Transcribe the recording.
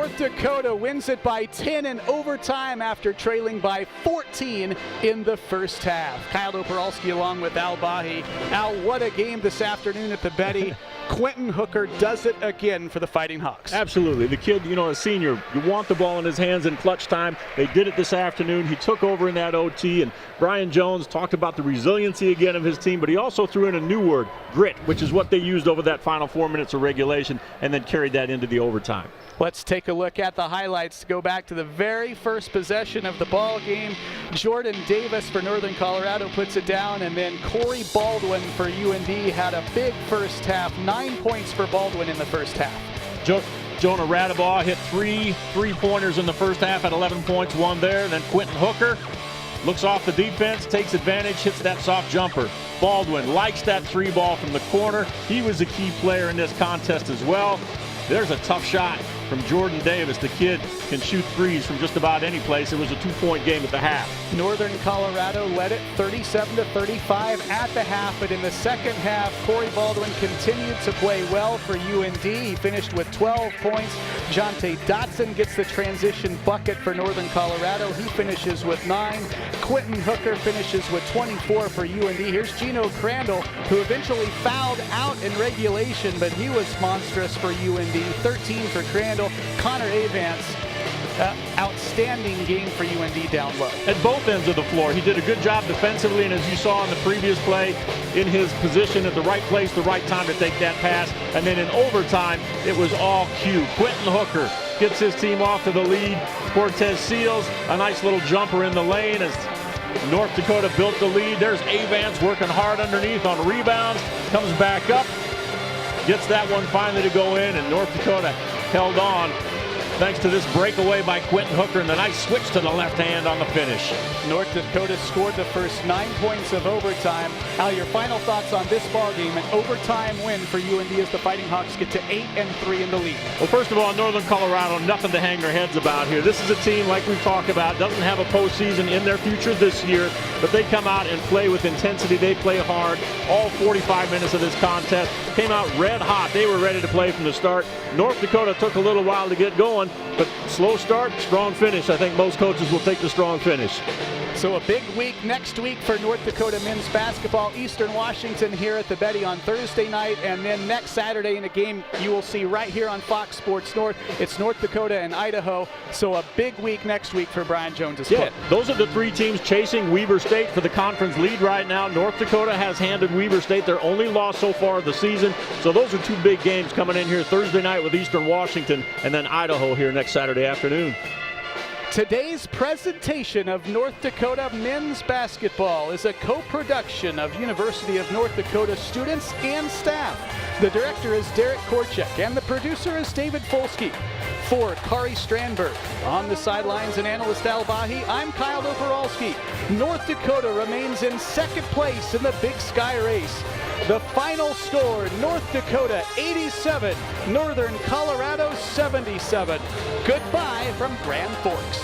North Dakota wins it by 10 in overtime after trailing by 14 in the first half. Kyle Doperalski along with Al Bahe. Al, what a game this afternoon at the Betty. Quentin Hooker does it again for the Fighting Hawks. Absolutely. The kid, a senior, you want the ball in his hands in clutch time. They did it this afternoon. He took over in that OT, and Brian Jones talked about the resiliency again of his team, but he also threw in a new word, grit, which is what they used over that final 4 minutes of regulation and then carried that into the overtime. Let's take a look at the highlights to go back to the very first possession of the ball game. Jordan Davis for Northern Colorado puts it down, and then Corey Baldwin for UND had a big first half. 9 points for Baldwin in the first half. Jonah Radabaugh hit three three-pointers in the first half at 11 points, one there. And then Quentin Hooker looks off the defense, takes advantage, hits that soft jumper. Baldwin likes that three ball from the corner. He was a key player in this contest as well. There's a tough shot from Jordan Davis. The kid can shoot threes from just about any place. It was a 2-point game at the half. Northern Colorado led it 37-35 at the half, but in the second half, Corey Baldwin continued to play well for UND. He finished with 12 points. Jonte Dotson gets the transition bucket for Northern Colorado. He finishes with 9. Quentin Hooker finishes with 24 for UND. Here's Gino Crandall, who eventually fouled out in regulation, but he was monstrous for UND. 13 for Crandall. Connor Avance, outstanding game for UND down low. At both ends of the floor, he did a good job defensively, and as you saw in the previous play, in his position at the right place, the right time to take that pass. And then in overtime, it was all Q. Quentin Hooker gets his team off to the lead. Cortez Seals, a nice little jumper in the lane as North Dakota built the lead. There's Avance working hard underneath on rebounds, comes back up, gets that one finally to go in, and North Dakota held on thanks to this breakaway by Quentin Hooker and the nice switch to the left hand on the finish. North Dakota scored the first 9 points of overtime. Al, your final thoughts on this ball game? An overtime win for UND as the Fighting Hawks get to 8-3 in the league. Well, first of all, Northern Colorado, nothing to hang their heads about here. This is a team, like we've talked about, doesn't have a postseason in their future this year, but they come out and play with intensity. They play hard. All 45 minutes of this contest came out red hot. They were ready to play from the start. North Dakota took a little while to get going, but slow start, strong finish. I think most coaches will take the strong finish. So a big week next week for North Dakota men's basketball. Eastern Washington here at the Betty on Thursday night, and then next Saturday in a game you will see right here on Fox Sports North. It's North Dakota and Idaho. So a big week next week for Brian Jones's Pitt. Those are the three teams chasing Weber State for the conference lead right now. North Dakota has handed Weber State their only loss so far of the season. So those are two big games coming in here Thursday night with Eastern Washington, and then Idaho here next Saturday afternoon. Today's presentation of North Dakota men's basketball is a co-production of University of North Dakota students and staff. The director is Derek Korchek, and the producer is David Folsky. For Kari Strandberg, on the sidelines and analyst Al Bahe, I'm Kyle Doperalski. North Dakota remains in second place in the Big Sky race. The final score, North Dakota 87, Northern Colorado 77. Goodbye from Grand Forks.